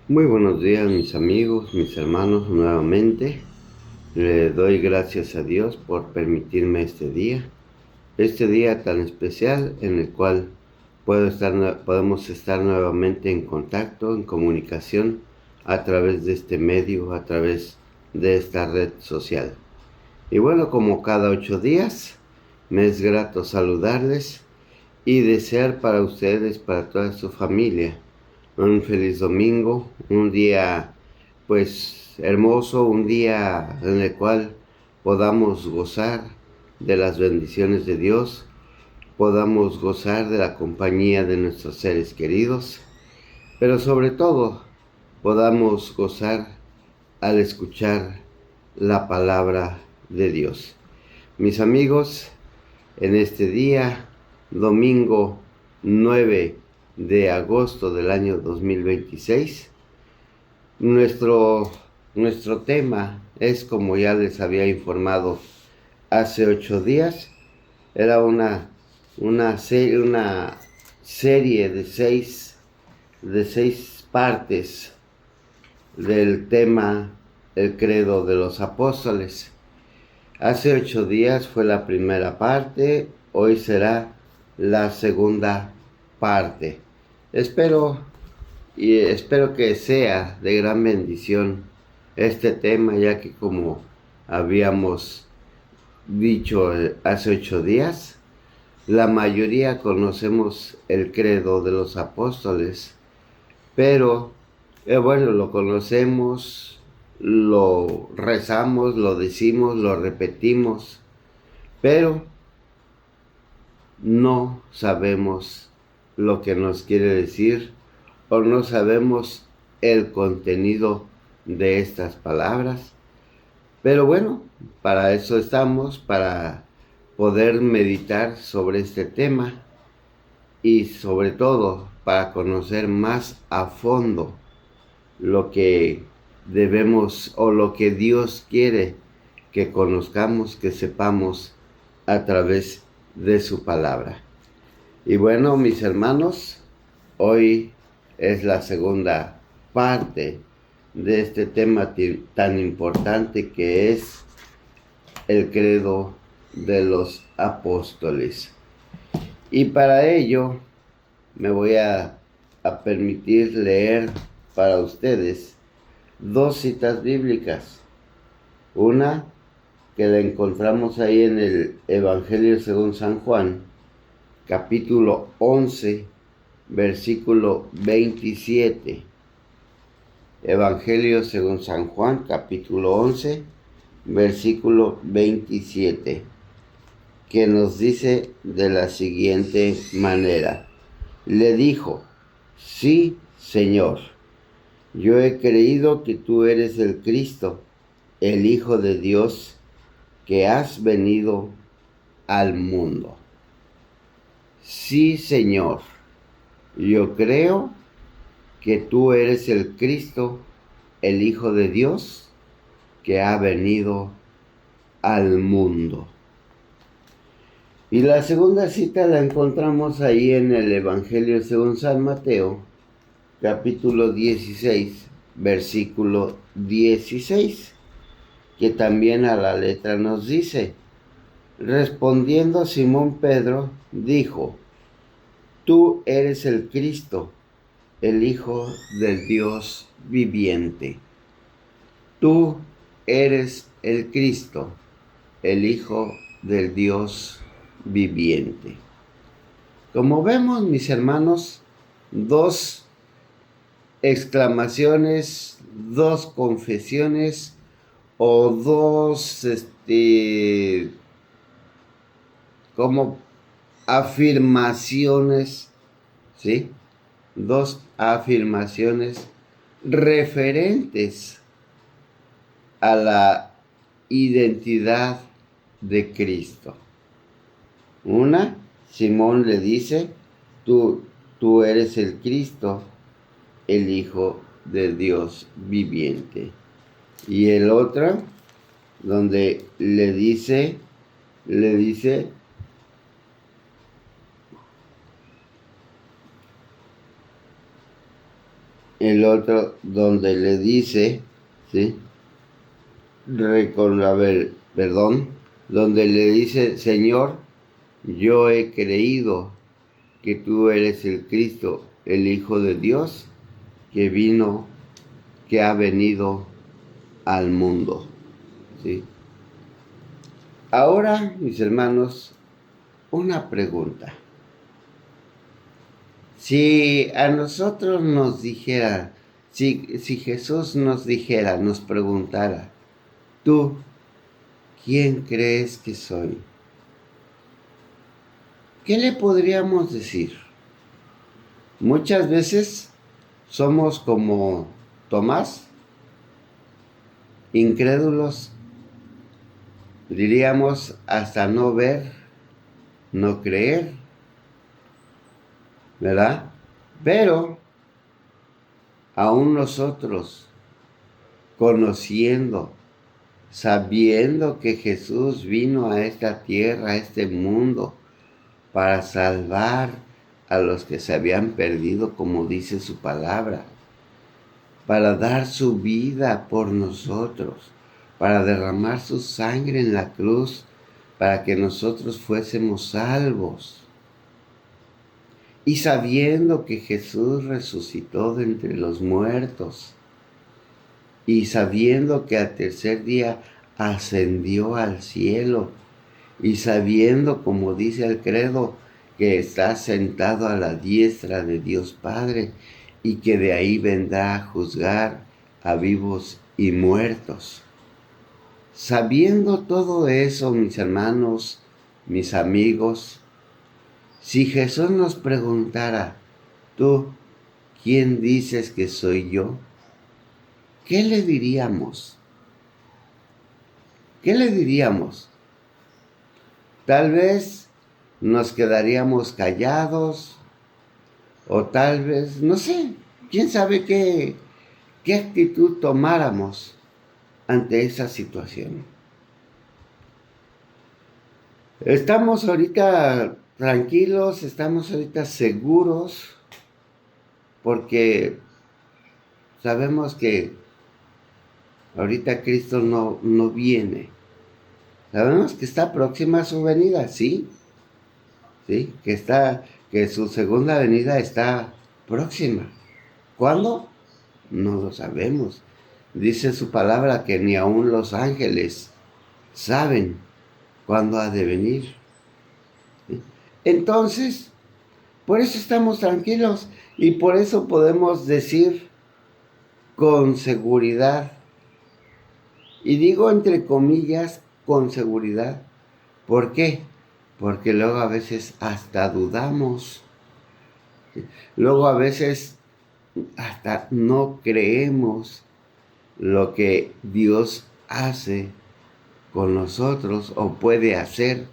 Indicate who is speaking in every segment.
Speaker 1: Muy buenos días, mis amigos, mis hermanos, nuevamente. Le doy gracias a Dios por permitirme este día tan especial en el cual podemos estar nuevamente en contacto, en comunicación a través de este medio, a través de esta red social. Y bueno, como cada 8 días, me es grato saludarles y desear para ustedes, para toda su familia, un feliz domingo, un día pues hermoso, un día en el cual podamos gozar de las bendiciones de Dios, podamos gozar de la compañía de nuestros seres queridos, pero sobre todo podamos gozar al escuchar la palabra de Dios. Mis amigos, en este día, domingo 9 de agosto del año 2026, nuestro, nuestro tema es, como ya les había informado hace 8 días, era una serie de seis partes del tema El credo de los apóstoles. Hace 8 días fue la primera parte, hoy será la segunda parte. Espero espero que sea de gran bendición este tema, ya que como habíamos dicho hace 8 días, la mayoría conocemos el credo de los apóstoles, pero bueno, lo conocemos, lo rezamos, lo decimos, lo repetimos, pero no sabemos lo que nos quiere decir o no sabemos el contenido de estas palabras. Pero bueno, para eso estamos, para poder meditar sobre este tema y sobre todo para conocer más a fondo lo que debemos o lo que Dios quiere que conozcamos, que sepamos a través de su palabra. Y bueno, mis hermanos, hoy es la segunda parte de este tema tan importante que es el credo de los apóstoles. Y para ello me voy a permitir leer para ustedes dos citas bíblicas. Una que la encontramos ahí en el Evangelio según San Juan, capítulo 11, versículo 27. Evangelio según San Juan, capítulo 11, versículo 27, que nos dice de la siguiente manera. Le dijo: sí, Señor, yo he creído que tú eres el Cristo, el Hijo de Dios, que has venido al mundo. Sí, Señor, yo creo que tú eres el Cristo, el Hijo de Dios, que ha venido al mundo. Y la segunda cita la encontramos ahí en el Evangelio según San Mateo, capítulo 16, versículo 16, que también a la letra nos dice: respondiendo Simón Pedro, dijo: tú eres el Cristo, el Hijo del Dios viviente. Tú eres el Cristo, el Hijo del Dios viviente. Como vemos, mis hermanos, dos exclamaciones, dos confesiones o dos, como afirmaciones, ¿sí? Dos afirmaciones referentes a la identidad de Cristo. Una, Simón le dice: tú eres el Cristo, el Hijo del Dios viviente. Y el otro, donde le dice, el otro donde le dice, ¿sí? Perdón, donde le dice, Señor, yo he creído que tú eres el Cristo, el Hijo de Dios, que ha venido al mundo, ¿sí? Ahora, mis hermanos, una pregunta. Si a nosotros nos dijera, si Jesús nos dijera, nos preguntara, ¿tú quién crees que soy? ¿Qué le podríamos decir? Muchas veces somos como Tomás, incrédulos, diríamos hasta no ver, no creer, ¿verdad? Pero aún nosotros, conociendo, sabiendo que Jesús vino a esta tierra, a este mundo, para salvar a los que se habían perdido, como dice su palabra, para dar su vida por nosotros, para derramar su sangre en la cruz, para que nosotros fuésemos salvos. Y sabiendo que Jesús resucitó de entre los muertos, y sabiendo que al tercer día ascendió al cielo, y sabiendo, como dice el credo, que está sentado a la diestra de Dios Padre, y que de ahí vendrá a juzgar a vivos y muertos. Sabiendo todo eso, mis hermanos, mis amigos, si Jesús nos preguntara, ¿tú quién dices que soy yo? ¿Qué le diríamos? ¿Qué le diríamos? Tal vez nos quedaríamos callados, o tal vez, no sé, quién sabe qué actitud tomáramos ante esa situación. Estamos ahorita tranquilos, estamos ahorita seguros, porque sabemos que ahorita Cristo no viene. Sabemos que está próxima su venida, sí, que su segunda venida está próxima. ¿Cuándo? No lo sabemos. Dice su palabra que ni aun los ángeles saben cuándo ha de venir. ¿Sí? Entonces, por eso estamos tranquilos y por eso podemos decir con seguridad, y digo entre comillas con seguridad. ¿Por qué? Porque luego a veces hasta dudamos, luego a veces hasta no creemos lo que Dios hace con nosotros o puede hacer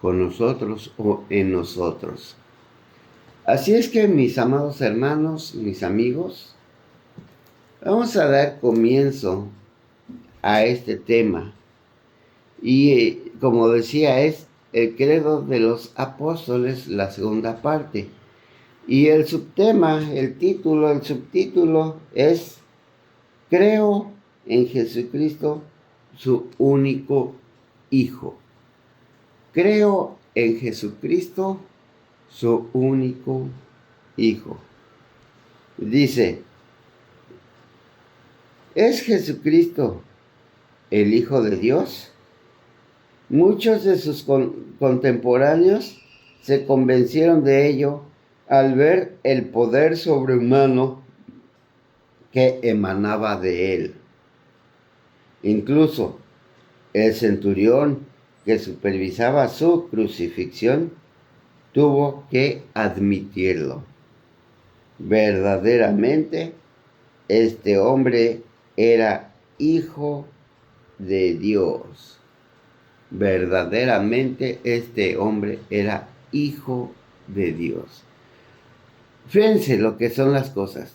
Speaker 1: con nosotros o en nosotros. Así es que, mis amados hermanos, mis amigos, vamos a dar comienzo a este tema. Y como decía, es el credo de los apóstoles, la segunda parte. Y el subtema, el subtítulo es Creo en Jesucristo, su único Hijo. Creo en Jesucristo, su único Hijo. Dice, ¿es Jesucristo el Hijo de Dios? Muchos de sus contemporáneos se convencieron de ello al ver el poder sobrehumano que emanaba de él. Incluso el centurión que supervisaba su crucifixión tuvo que admitirlo. Verdaderamente, este hombre era hijo de Dios. Verdaderamente, este hombre era hijo de Dios. Fíjense lo que son las cosas.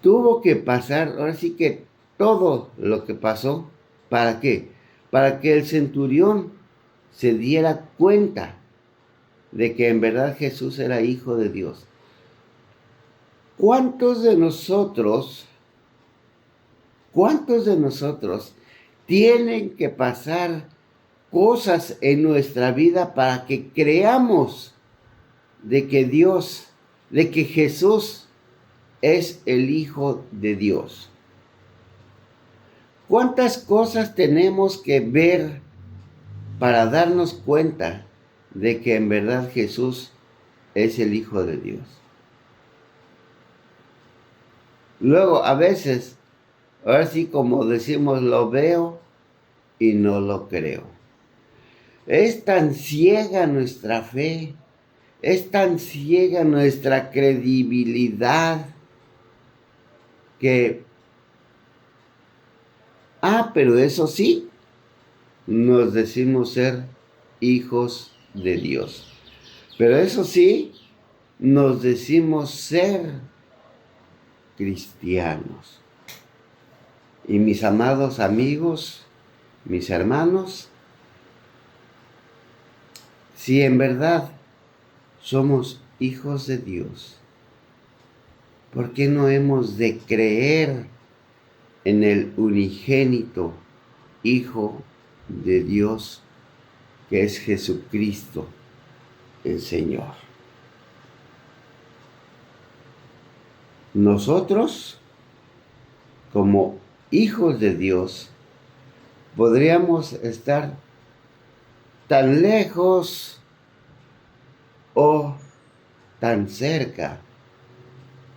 Speaker 1: Tuvo que pasar, ahora sí que todo lo que pasó, ¿para qué? Para que el centurión se diera cuenta de que en verdad Jesús era hijo de Dios. ¿Cuántos de nosotros tienen que pasar cosas en nuestra vida para que creamos de que Dios, de que Jesús es el Hijo de Dios? ¿Cuántas cosas tenemos que ver para darnos cuenta de que en verdad Jesús es el Hijo de Dios? Luego, a veces, ahora sí, como decimos, lo veo y no lo creo. Es tan ciega nuestra fe, es tan ciega nuestra credibilidad que, pero eso sí, nos decimos ser hijos de Dios. Pero eso sí, nos decimos ser cristianos. Y mis amados amigos, mis hermanos, si en verdad somos hijos de Dios, ¿por qué no hemos de creer en el unigénito Hijo de Dios, que es Jesucristo, el Señor? Nosotros, como hijos de Dios, podríamos estar tan lejos o tan cerca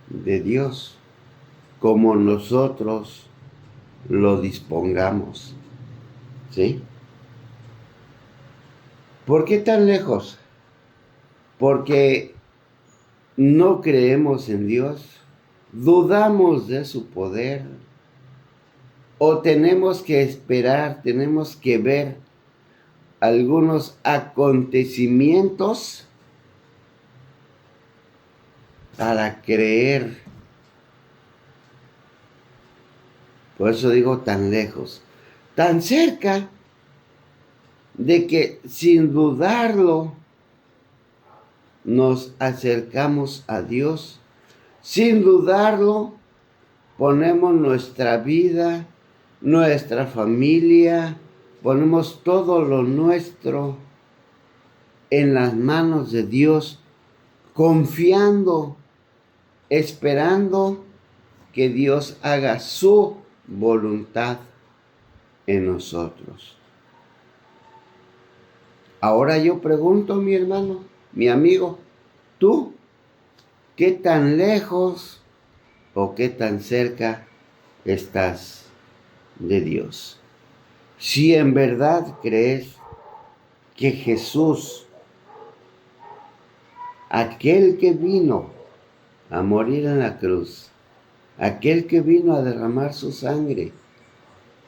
Speaker 1: de Dios como nosotros lo dispongamos. ¿Sí? ¿Por qué tan lejos? Porque no creemos en Dios, dudamos de su poder, o tenemos que esperar, tenemos que ver algunos acontecimientos para creer. Por eso digo tan lejos, tan cerca de que sin dudarlo nos acercamos a Dios. Sin dudarlo ponemos nuestra vida, nuestra familia, ponemos todo lo nuestro en las manos de Dios, confiando, esperando que Dios haga su voluntad en nosotros. Ahora yo pregunto, mi hermano, mi amigo, ¿tú qué tan lejos o qué tan cerca estás de Dios? Si en verdad crees que Jesús, aquel que vino a morir en la cruz, aquel que vino a derramar su sangre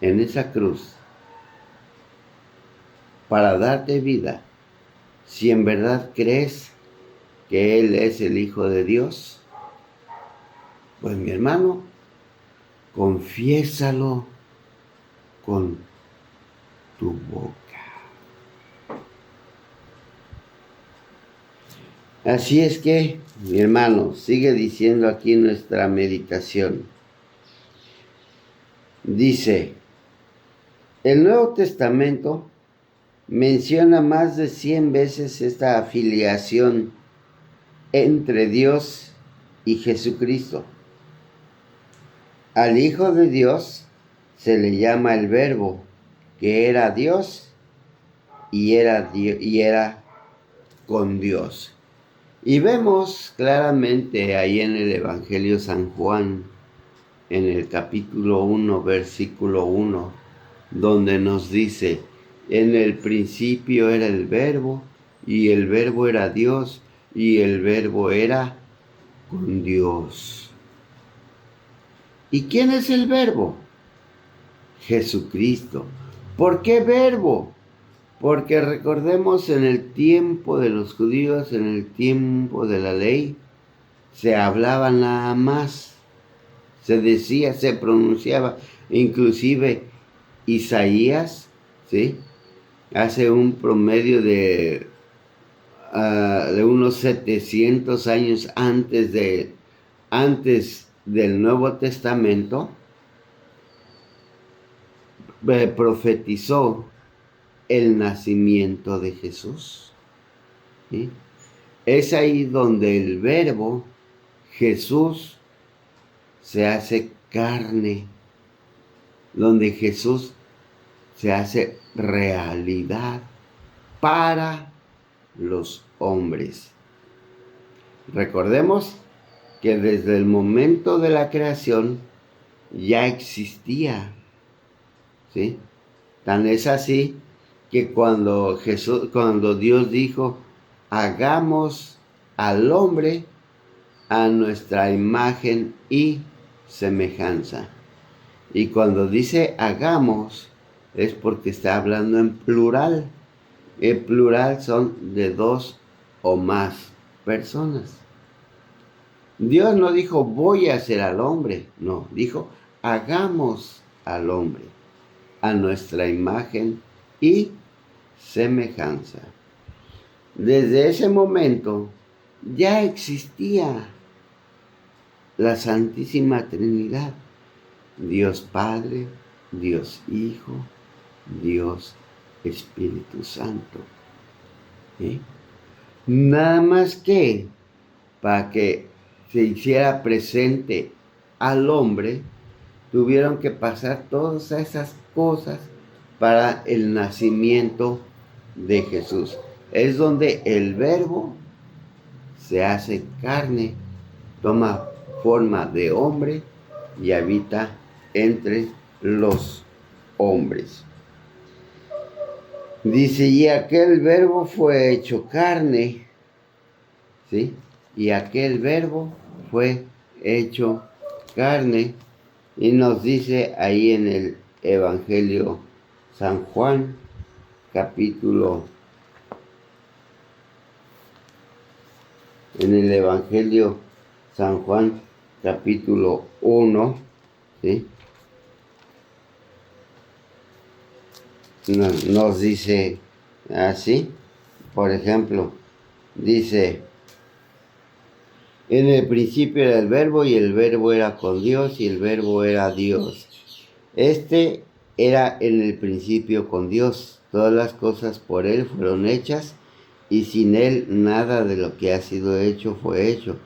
Speaker 1: en esa cruz para darte vida, si en verdad crees que Él es el Hijo de Dios, pues mi hermano, confiésalo con tu boca. Así es que, mi hermano, sigue diciendo aquí nuestra meditación. Dice, el Nuevo Testamento menciona más de 100 veces esta afiliación entre Dios y Jesucristo. Al Hijo de Dios se le llama el Verbo, que era Dios y era con Dios. Y vemos claramente ahí en el Evangelio de San Juan, en el capítulo 1, versículo 1, donde nos dice, en el principio era el Verbo, y el Verbo era Dios, y el Verbo era con Dios. ¿Y quién es el Verbo? Jesucristo. ¿Por qué Verbo? Porque recordemos, en el tiempo de los judíos, en el tiempo de la ley, se hablaba nada más, se decía, se pronunciaba, inclusive Isaías, ¿sí?, hace un promedio de unos 700 años antes de antes del Nuevo Testamento, profetizó el nacimiento de Jesús. ¿Sí? Es ahí donde el Verbo, Jesús, se hace carne, donde Jesús se hace realidad para los hombres. Recordemos que desde el momento de la creación ya existía, ¿sí? Tan es así que cuando Dios dijo, hagamos al hombre a nuestra imagen y semejanza. Y cuando dice hagamos, es porque está hablando en plural. El plural son de 2 o más personas. Dios no dijo voy a hacer al hombre, no, dijo hagamos al hombre a nuestra imagen y semejanza. Desde ese momento ya existía la Santísima Trinidad, Dios Padre, Dios Hijo, Dios Espíritu Santo. ¿Sí? Nada más que para que se hiciera presente al hombre, tuvieron que pasar todas esas cosas para el nacimiento de Jesús. Es donde el Verbo se hace carne, toma forma de hombre y habita entre los hombres. Dice, y aquel Verbo fue hecho carne, ¿sí? Y aquel Verbo fue hecho carne. Y nos dice ahí en el Evangelio San Juan, en el Evangelio San Juan, capítulo 1, ¿sí? Nos dice así, por ejemplo, dice, en el principio era el Verbo, y el Verbo era con Dios, y el Verbo era Dios. Este era en el principio con Dios. Todas las cosas por Él fueron hechas, y sin Él nada de lo que ha sido hecho fue hecho.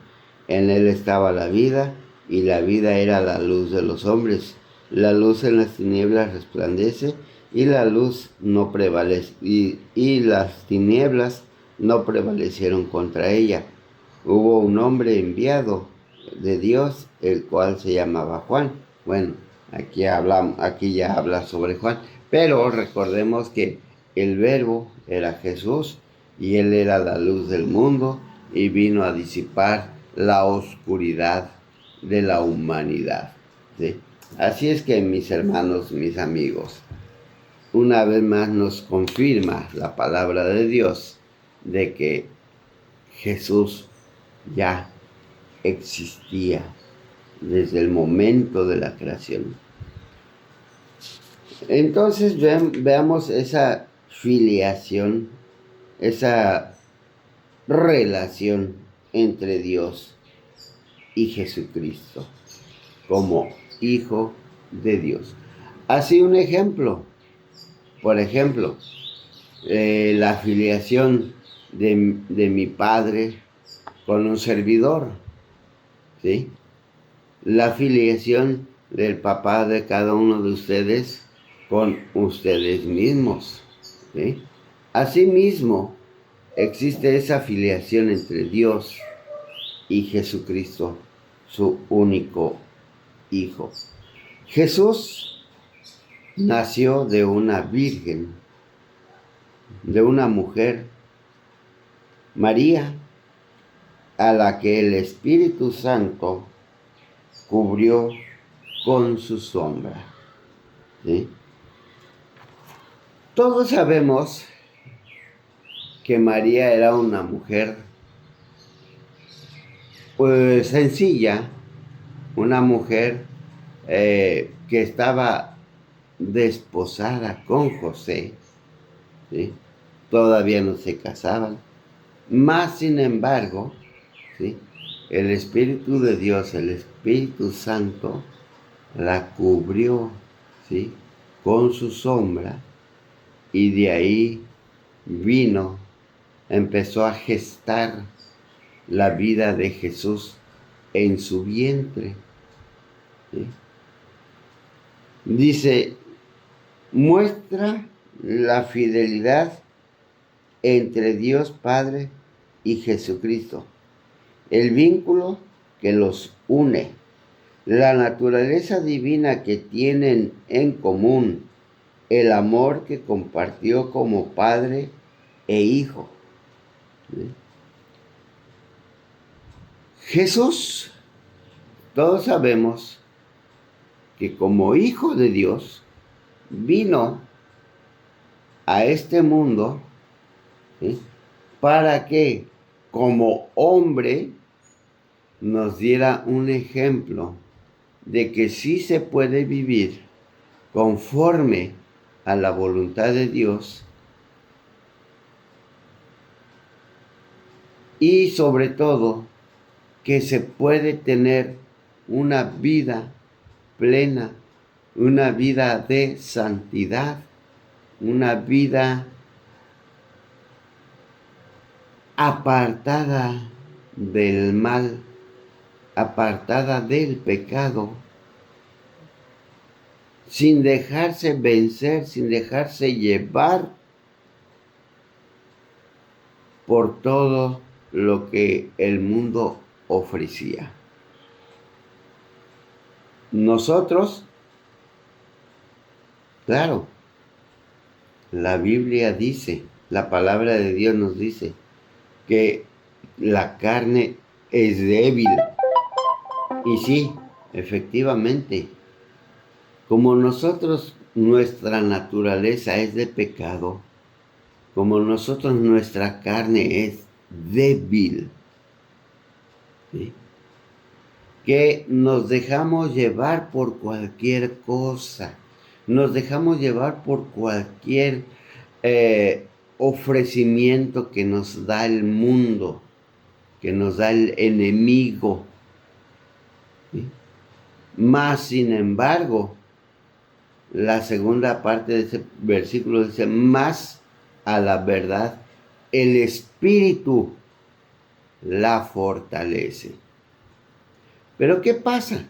Speaker 1: En Él estaba la vida, y la vida era la luz de los hombres. La luz en las tinieblas resplandece, y la luz no prevalece, y las tinieblas no prevalecieron contra ella. Hubo un hombre enviado de Dios, el cual se llamaba Juan. Bueno, aquí ya habla sobre Juan, pero recordemos que el Verbo era Jesús y Él era la luz del mundo y vino a disipar la oscuridad de la humanidad, ¿sí? Así es que, mis hermanos, mis amigos, una vez más nos confirma la palabra de Dios de que Jesús ya existía desde el momento de la creación. Entonces veamos esa filiación, esa relación entre Dios y Jesucristo como Hijo de Dios. Así un ejemplo, por ejemplo, la filiación de mi padre con un servidor, ¿sí? La filiación del papá de cada uno de ustedes con ustedes mismos, ¿sí? Asimismo, existe esa filiación entre Dios y Jesucristo, su único Hijo. Jesús nació de una virgen, de una mujer, María, a la que el Espíritu Santo cubrió con su sombra, ¿sí? Todos sabemos que María era una mujer pues sencilla, una mujer que estaba desposada con José, ¿sí? Todavía no se casaban, más sin embargo, ¿sí? el Espíritu de Dios, el Espíritu Santo, la cubrió, ¿sí?, con su sombra, y de ahí empezó a gestar la vida de Jesús en su vientre, ¿sí? Dice, muestra la fidelidad entre Dios Padre y Jesucristo, el vínculo que los une, la naturaleza divina que tienen en común, el amor que compartió como padre e hijo. ¿Sí? Jesús, todos sabemos que como hijo de Dios, vino a este mundo, ¿sí?, para que como hombre nos diera un ejemplo de que sí se puede vivir conforme a la voluntad de Dios, y sobre todo que se puede tener una vida plena, una vida de santidad, una vida apartada del mal, apartada del pecado, sin dejarse vencer, sin dejarse llevar por todo lo que el mundo ofrecía. Nosotros, claro, la Biblia dice, la palabra de Dios nos dice que la carne es débil. Y sí, efectivamente, como nosotros, nuestra naturaleza es de pecado, como nosotros, nuestra carne es débil, ¿sí?, que nos dejamos llevar por cualquier cosa, nos dejamos llevar por cualquier ofrecimiento que nos da el mundo, que nos da el enemigo, ¿sí? Mas, sin embargo, la segunda parte de ese versículo dice, más a la verdad, el Espíritu la fortalece. Pero ¿qué pasa?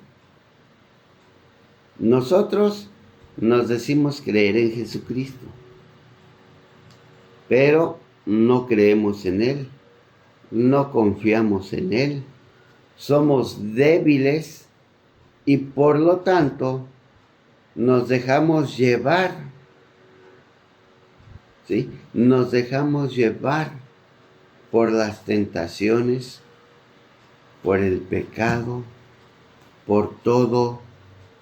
Speaker 1: Nosotros nos decimos creer en Jesucristo, pero no creemos en Él, no confiamos en Él, somos débiles y por lo tanto nos dejamos llevar, ¿sí? Nos dejamos llevar por las tentaciones, por el pecado, por todo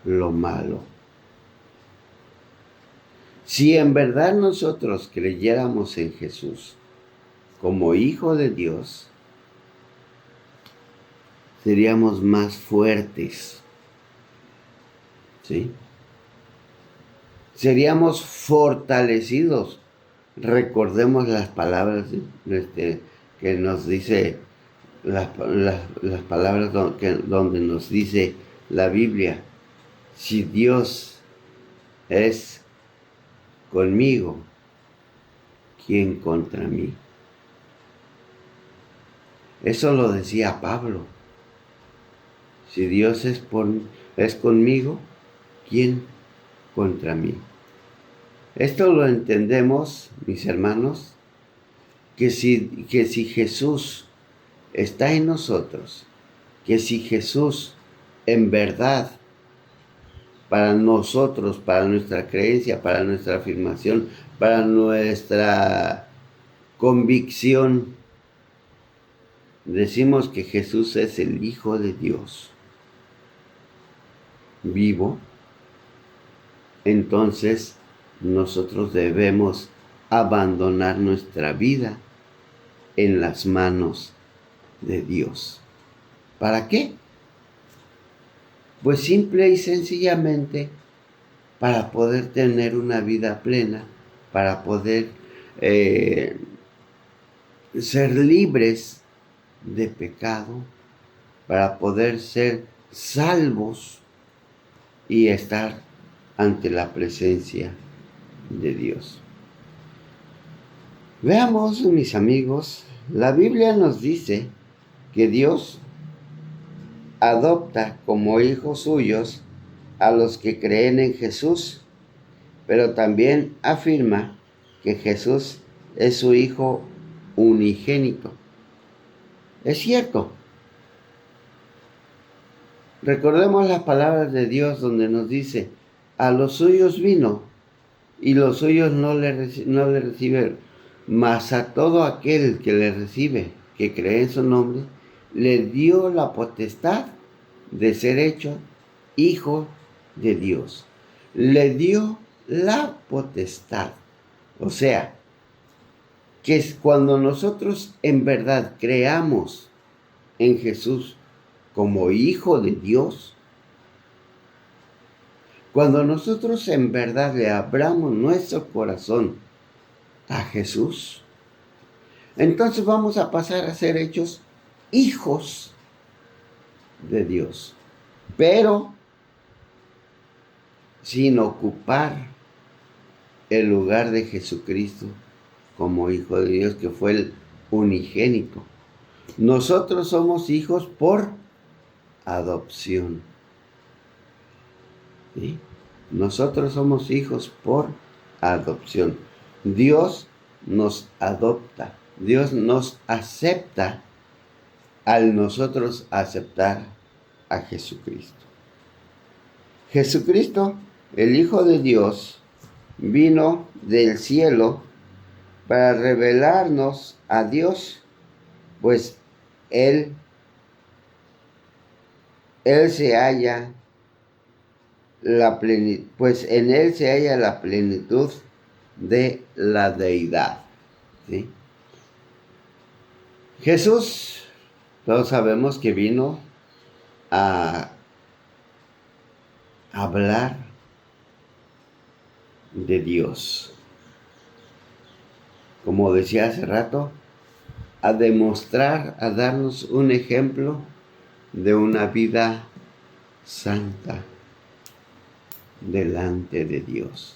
Speaker 1: lo malo. Si en verdad nosotros creyéramos en Jesús como Hijo de Dios, seríamos más fuertes, ¿sí? Seríamos fortalecidos. Recordemos las palabras que nos dice, las palabras donde nos dice la Biblia, si Dios es conmigo, ¿quién contra mí? Eso lo decía Pablo. Si Dios es conmigo, ¿quién contra mí? Esto lo entendemos, mis hermanos, que si Jesús está en nosotros, que si Jesús en verdad para nosotros, para nuestra creencia, para nuestra afirmación, para nuestra convicción, decimos que Jesús es el Hijo de Dios vivo, entonces nosotros debemos abandonar nuestra vida en las manos de Dios. ¿Para qué? Pues simple y sencillamente para poder tener una vida plena, para poder ser libres de pecado, para poder ser salvos y estar ante la presencia de Dios. Veamos, mis amigos, la Biblia nos dice que Dios adopta como hijos suyos a los que creen en Jesús, pero también afirma que Jesús es su Hijo unigénito. Es cierto. Recordemos las palabras de Dios donde nos dice, a los suyos vino y los suyos no le recibieron, mas a todo aquel que le recibe, que cree en su nombre, le dio la potestad de ser hecho hijo de Dios. Le dio la potestad. O sea, que es cuando nosotros en verdad creamos en Jesús como hijo de Dios, cuando nosotros en verdad le abramos nuestro corazón a Jesús, entonces vamos a pasar a ser hechos hijos de Dios, pero sin ocupar el lugar de Jesucristo como hijo de Dios, que fue el unigénito. Nosotros somos hijos por adopción. ¿Sí? Nosotros somos hijos por adopción. Dios nos adopta. Dios nos acepta al nosotros aceptar a Jesucristo. Jesucristo, el Hijo de Dios, vino del cielo para revelarnos a Dios, pues Él se halla pues en Él se halla la plenitud de la deidad. ¿Sí? Jesús, todos sabemos que vino a hablar de Dios. Como decía hace rato, a demostrar, a darnos un ejemplo de una vida santa delante de Dios.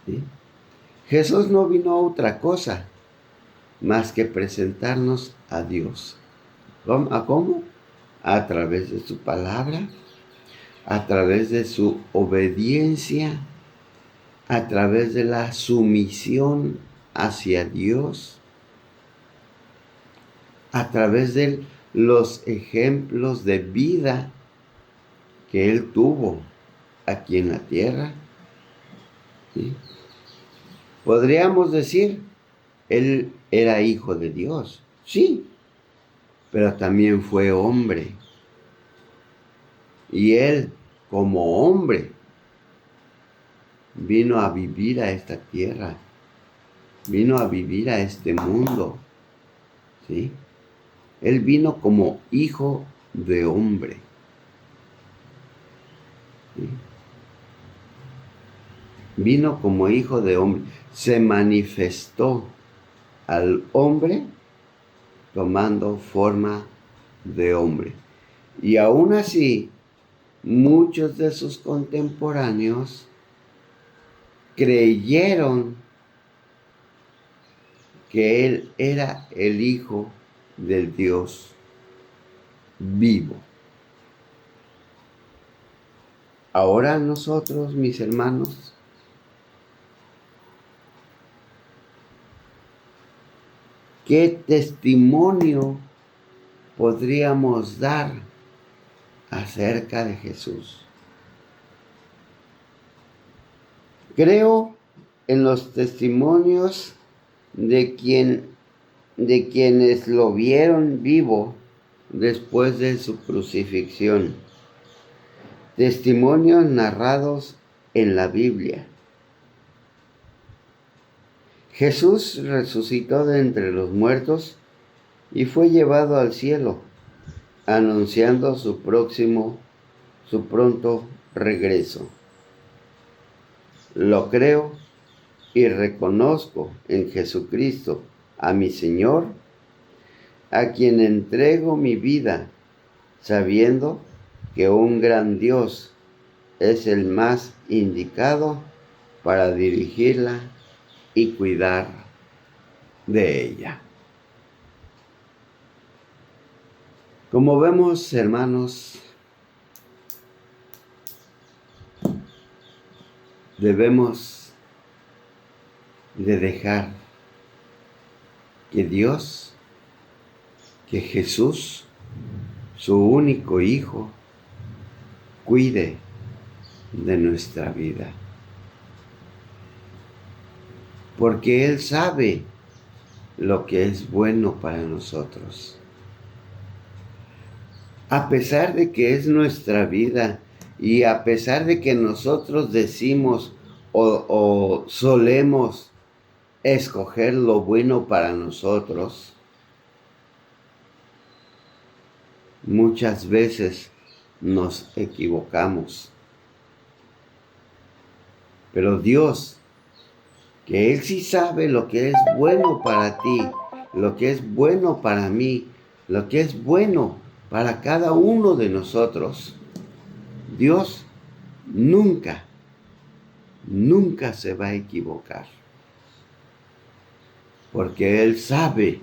Speaker 1: ¿Sí? Jesús no vino a otra cosa más que presentarnos a Dios. ¿A cómo? A través de su palabra, a través de su obediencia, a través de la sumisión hacia Dios, a través de los ejemplos de vida que Él tuvo aquí en la tierra. ¿Sí? Podríamos decir, Él era hijo de Dios, sí, pero también fue hombre. Y Él, como hombre, vino a vivir a esta tierra, vino a vivir a este mundo, ¿sí? Él vino como hijo de hombre. ¿Sí? Vino como hijo de hombre. Se manifestó al hombre tomando forma de hombre. Y aún así, muchos de sus contemporáneos creyeron que Él era el Hijo del Dios vivo. Ahora nosotros, mis hermanos, ¿qué testimonio podríamos dar acerca de Jesús? Creo en los testimonios de quienes lo vieron vivo después de su crucifixión. Testimonios narrados en la Biblia. Jesús resucitó de entre los muertos y fue llevado al cielo, anunciando su pronto regreso. Lo creo y reconozco en Jesucristo, a mi Señor, a quien entrego mi vida, sabiendo que un gran Dios es el más indicado para dirigirla y cuidar de ella. Como vemos, hermanos, debemos de dejar que Dios, que Jesús, su único Hijo, cuide de nuestra vida. Porque Él sabe lo que es bueno para nosotros. A pesar de que es nuestra vida y a pesar de que nosotros decimos o solemos escoger lo bueno para nosotros, muchas veces nos equivocamos. Pero Dios, que Él sí sabe lo que es bueno para ti, lo que es bueno para mí, lo que es bueno para cada uno de nosotros, Dios nunca se va a equivocar. Porque Él sabe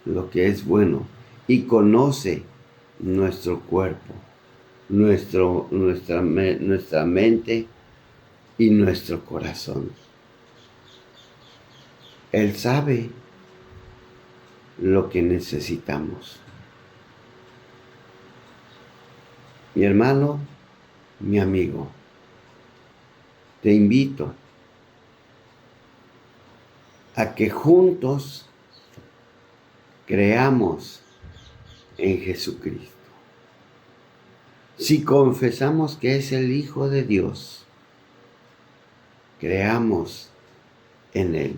Speaker 1: lo que es bueno y conoce nuestro cuerpo, nuestra mente y nuestro corazón. Él sabe lo que necesitamos. Mi hermano, mi amigo, te invito a que juntos creamos en Jesucristo. Si confesamos que es el Hijo de Dios, creamos en Él.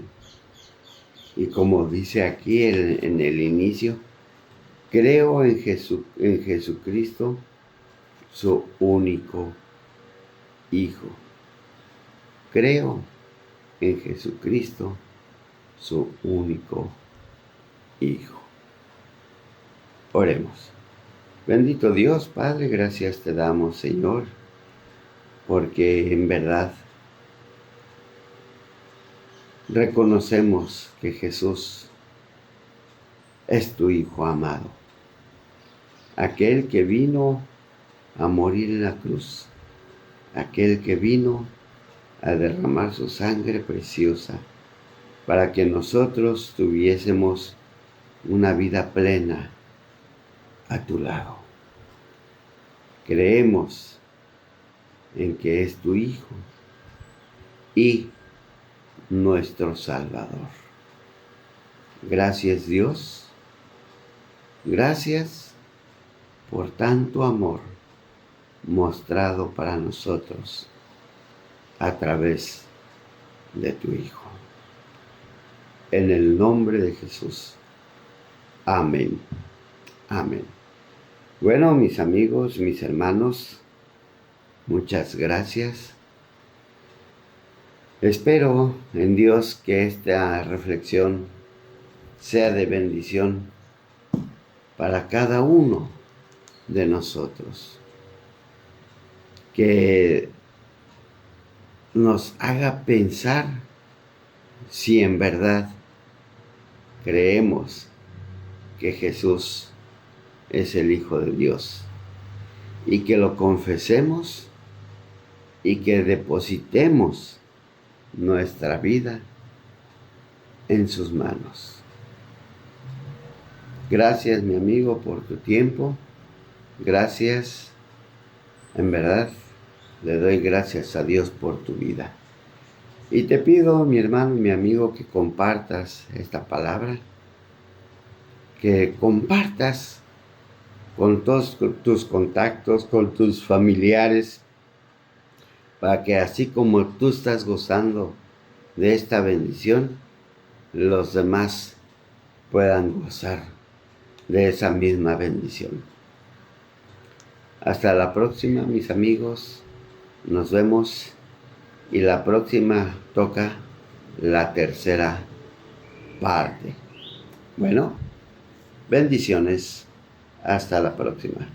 Speaker 1: Y como dice aquí en el inicio, creo en Jesucristo, su único Hijo. Creo en Jesucristo, su único Hijo. Oremos. Bendito Dios, Padre, gracias te damos, Señor, porque en verdad reconocemos que Jesús es tu Hijo amado, aquel que vino a morir en la cruz, aquel que vino a derramar su sangre preciosa para que nosotros tuviésemos una vida plena a tu lado. Creemos en que es tu Hijo y nuestro Salvador. Gracias, Dios. Gracias por tanto amor mostrado para nosotros a través de tu Hijo. En el nombre de Jesús. Amén. Amén. Bueno, mis amigos, mis hermanos, muchas gracias. Espero en Dios que esta reflexión sea de bendición para cada uno de nosotros. Que nos haga pensar si en verdad creemos que Jesús es el Hijo de Dios y que lo confesemos y que depositemos nuestra vida en sus manos. Gracias, mi amigo, por tu tiempo. Gracias, en verdad, le doy gracias a Dios por tu vida. Y te pido, mi hermano y mi amigo, que compartas esta palabra, que compartas con todos tus contactos, con tus familiares, para que así como tú estás gozando de esta bendición, los demás puedan gozar de esa misma bendición. Hasta la próxima, mis amigos. Nos vemos y la próxima toca la tercera comparte. Bueno, bendiciones. Hasta la próxima.